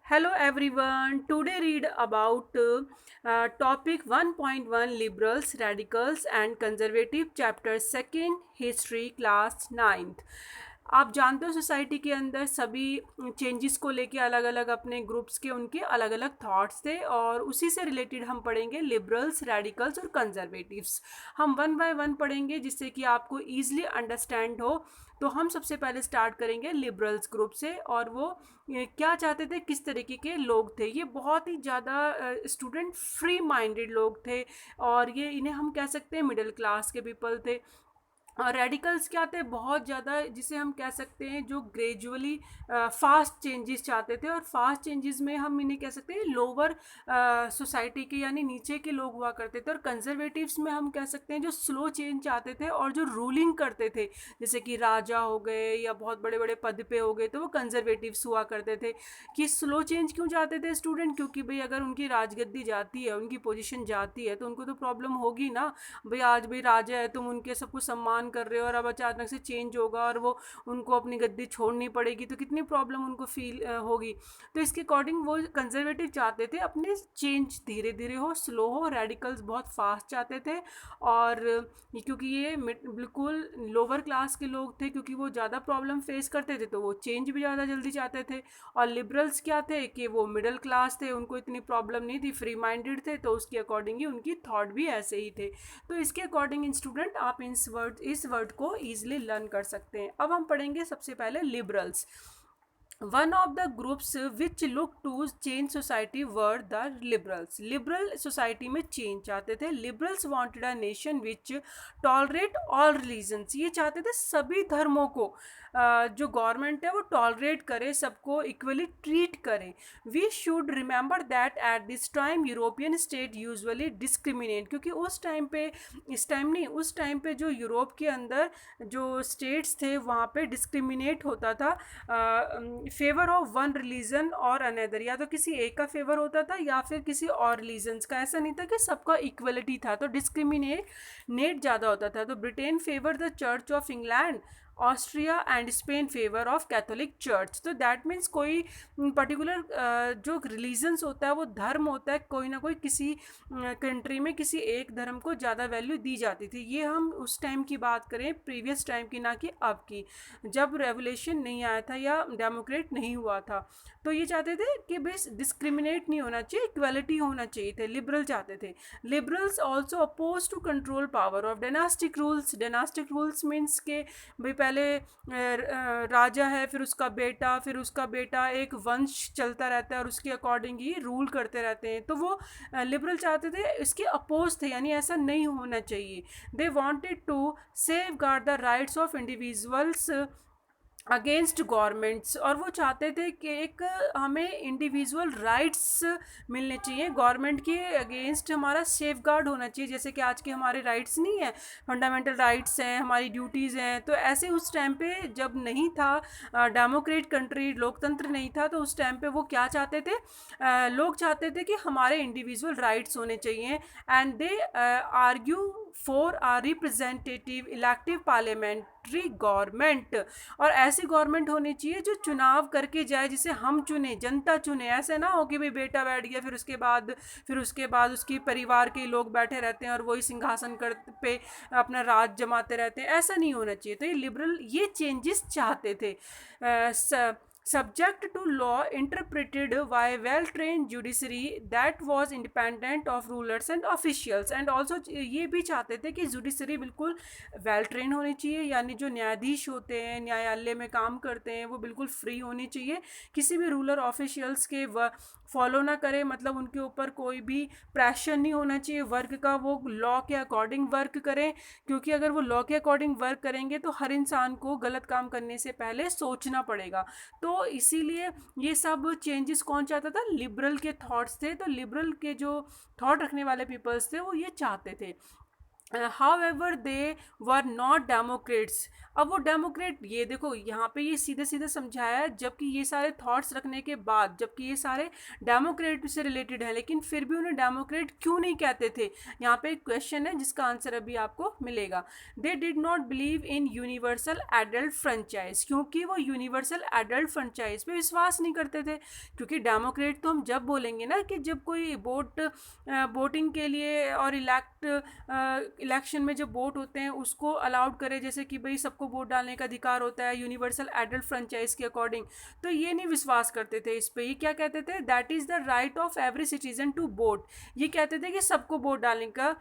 Hello everyone. Today read about topic 1.1 liberals, radicals and conservative chapter 2nd history class 9th. आप जानते हो society के अंदर सभी चेंजेस को लेके अलग अलग अपने ग्रुप्स के उनके अलग अलग थॉट्स थे और उसी से रिलेटेड हम पढ़ेंगे लिबरल्स रेडिकल्स और कंजर्वेटिव्स। हम वन बाय वन पढ़ेंगे जिससे कि आपको ईजिली अंडरस्टैंड हो। तो हम सबसे पहले स्टार्ट करेंगे लिबरल्स ग्रुप से और वो क्या चाहते थे, किस तरीके के लोग थे। ये बहुत ही ज़्यादा स्टूडेंट फ्री माइंडेड लोग थे और ये इन्हें हम कह सकते हैं मिडिल क्लास के पीपल थे। और रेडिकल्स क्या थे, बहुत ज़्यादा जिसे हम कह सकते हैं जो ग्रेजुअली फास्ट चेंजेस चाहते थे और फास्ट चेंजेस में हम इन्हें कह सकते हैं लोअर सोसाइटी के यानी नीचे के लोग हुआ करते थे। और कंजर्वेटिव्स में हम कह सकते हैं जो स्लो चेंज चाहते थे और जो रूलिंग करते थे, जैसे कि राजा हो गए या बहुत बड़े बड़े पद पे हो गए, तो वो कंजर्वेटिव्स हुआ करते थे। कि स्लो चेंज क्यों चाहते थे स्टूडेंट, क्योंकि भाई अगर उनकी राजगद्दी जाती है, उनकी पोजीशन जाती है, तो उनको तो प्रॉब्लम होगी ना। भाई आज भाई राजा है, तुम उनके सब कुछ सम्मान कर रहे हो और अब अचानक से चेंज होगा और वो उनको अपनी गद्दी छोड़नी पड़ेगी, तो कितनी प्रॉब्लम उनको फील होगी। तो इसके अकॉर्डिंग वो कंजर्वेटिव चाहते थे अपने चेंज धीरे धीरे हो, स्लो हो। रेडिकल्स बहुत फास्ट चाहते थे और क्योंकि ये बिल्कुल लोअर क्लास के लोग थे, क्योंकि वो ज़्यादा प्रॉब्लम फेस करते थे तो वो चेंज भी ज़्यादा जल्दी चाहते थे। और लिबरल्स क्या थे कि वो मिडिल क्लास थे, उनको इतनी प्रॉब्लम नहीं थी, फ्री माइंडेड थे, तो उसके अकॉर्डिंग ही उनकी थॉट भी ऐसे ही थे। तो इसके अकॉर्डिंग स्टूडेंट आप इस वर्ड को ईजिली लर्न कर सकते हैं। अब हम पढ़ेंगे सबसे पहले liberals. One of the groups which look to change society were the liberals. Liberal society में चेंज चाहते थे। Liberals wanted a nation which tolerate all religions. ये चाहते थे सभी धर्मों को जो गवर्नमेंट है वो टॉलरेट करे, सबको इक्वली ट्रीट करे। We should remember that at this time European state usually discriminate, क्योंकि उस टाइम पे, इस टाइम नहीं, उस टाइम पे जो यूरोप के अंदर जो स्टेट्स थे वहाँ पे डिस्क्रिमिनेट होता था फेवर ऑफ वन रिलीजन और अनदर। या तो किसी एक का फेवर होता था या फिर किसी और रिलीजन्स का। ऐसा नहीं था कि सबका इक्वलिटी था, तो डिस्क्रिमिनेट ज़्यादा होता था। तो Britain favour the church of England, Austria and Spain favour of Catholic church. तो दैट मीन्स कोई पर्टिकुलर जो रिलीजन्स होता है वो धर्म होता है, कोई ना कोई किसी कंट्री में किसी एक धर्म को ज़्यादा वैल्यू दी जाती थी। ये हम उस टाइम की बात करें, प्रीवियस टाइम की, ना कि अब की, जब रेवोल्यूशन नहीं आया था या डेमोक्रेट नहीं हुआ था। तो ये चाहते थे कि बेस डिस्क्रिमिनेट नहीं होना चाहिए, इक्वालिटी होना चाहिए थे, लिबरल चाहते थे। Liberals also oppose to control power of dynastic rules. Dynastic rules means के भाई पहले राजा है, फिर उसका बेटा, फिर उसका बेटा, एक वंश चलता रहता है और उसके अकॉर्डिंग ही रूल करते रहते हैं। तो वो लिबरल चाहते थे, इसके अपोज थे, यानी ऐसा नहीं होना चाहिए। They wanted to safeguard the rights of individuals against governments. और वो चाहते थे कि एक हमें इंडिविजुअल राइट्स मिलने चाहिए, गवर्नमेंट के अगेंस्ट हमारा सेफ गार्ड होना चाहिए। जैसे कि आज के हमारे राइट्स नहीं है, फंडामेंटल राइट्स हैं, हमारी ड्यूटीज़ हैं। तो ऐसे उस टाइम पे जब नहीं था डेमोक्रेट कंट्री, लोकतंत्र नहीं था, तो उस टाइम पे वो क्या चाहते थे, लोग चाहते थे कि हमारे इंडिविजुअल राइट्स होने चाहिए। And they argue for uh representative elective parliamentary government. और ऐसी गवर्नमेंट होनी चाहिए जो चुनाव करके जाए, जिसे हम चुने, जनता चुने। ऐसे ना हो कि भाई बेटा बैठ गया, फिर उसके बाद उसकी परिवार के लोग बैठे रहते हैं और वही सिंहासन कर पे अपना राज जमाते रहते हैं। ऐसा नहीं होना चाहिए। तो ये लिबरल ये चेंजेस चाहते थे। subject to law interpreted by well-trained judiciary that was independent of rulers and officials। and also ये भी चाहते थे कि जुडिशरी बिल्कुल वेल ट्रेन होनी चाहिए, यानी जो न्यायाधीश होते हैं, न्यायालय में काम करते हैं, वो बिल्कुल फ्री होनी चाहिए, किसी भी रूलर ऑफिशियल्स के फॉलो ना करें, मतलब उनके ऊपर कोई भी प्रेशर नहीं होना चाहिए वर्क का, वो लॉ के अकॉर्डिंग वर्क करें। क्योंकि अगर वो लॉ के अकॉर्डिंग वर्क करेंगे तो हर इंसान को गलत काम करने से पहले सोचना पड़ेगा। तो इसीलिए ये सब चेंजेस कौन चाहता था, लिबरल के थॉट्स थे। तो लिबरल के जो थॉट रखने वाले पीपल्स थे वो ये चाहते थे। However they were not Democrats. अब वो डेमोक्रेट, ये देखो यहाँ पे ये सीधे सीधे समझाया है, जबकि ये सारे थॉट्स रखने के बाद, जबकि ये सारे डेमोक्रेट से रिलेटेड है, लेकिन फिर भी उन्हें डेमोक्रेट क्यों नहीं कहते थे। यहाँ पे एक क्वेश्चन है जिसका आंसर अभी आपको मिलेगा। They did not believe in universal adult franchise, क्योंकि वो यूनिवर्सल एडल्ट फ्रेंचाइज पे विश्वास नहीं करते थे। क्योंकि डेमोक्रेट तो हम जब बोलेंगे ना कि जब कोई वोटिंग के लिए और इलेक्शन में जब वोट होते हैं उसको अलाउड करे, जैसे कि भाई सबको वोट डालने का अधिकार होता है यूनिवर्सल एडल्ट फ्रेंचाइज के अकॉर्डिंग, तो ये नहीं विश्वास करते थे इस पे। ये क्या कहते थे, that is the right of every citizen to vote. ये कहते थे कि सबको वोट डालने का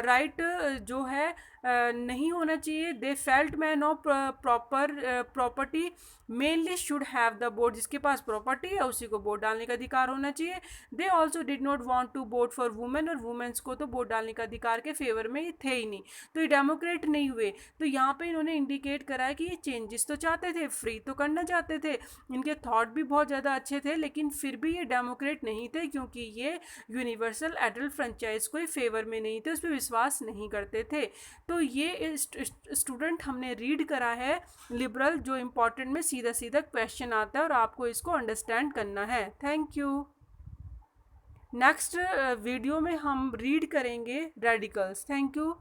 राइट जो है नहीं होना चाहिए। They felt man of property mainly should have the vote, जिसके पास प्रॉपर्टी है उसी को वोट डालने का अधिकार होना चाहिए। They also did not want to vote for women, और वुमेन्स को तो वोट डालने का अधिकार के फेवर में ये थे ही नहीं, तो ये डेमोक्रेट नहीं हुए। तो यहाँ पे इन्होंने इंडिकेट करा है कि ये चेंजेस तो चाहते थे, फ्री तो करना चाहते थे, इनके थॉट भी बहुत ज़्यादा अच्छे थे, लेकिन फिर भी ये डेमोक्रेट नहीं थे, क्योंकि ये यूनिवर्सल एडल्ट फ्रेंचाइज को फेवर में नहीं थे, उस पर विश्वास नहीं करते थे। तो ये स्टूडेंट हमने रीड करा है लिबरल, जो इम्पोर्टेंट में सीधा सीधा क्वेश्चन आता है और आपको इसको अंडरस्टैंड करना है। Thank you. नेक्स्ट वीडियो में हम रीड करेंगे रेडिकल्स। Thank you.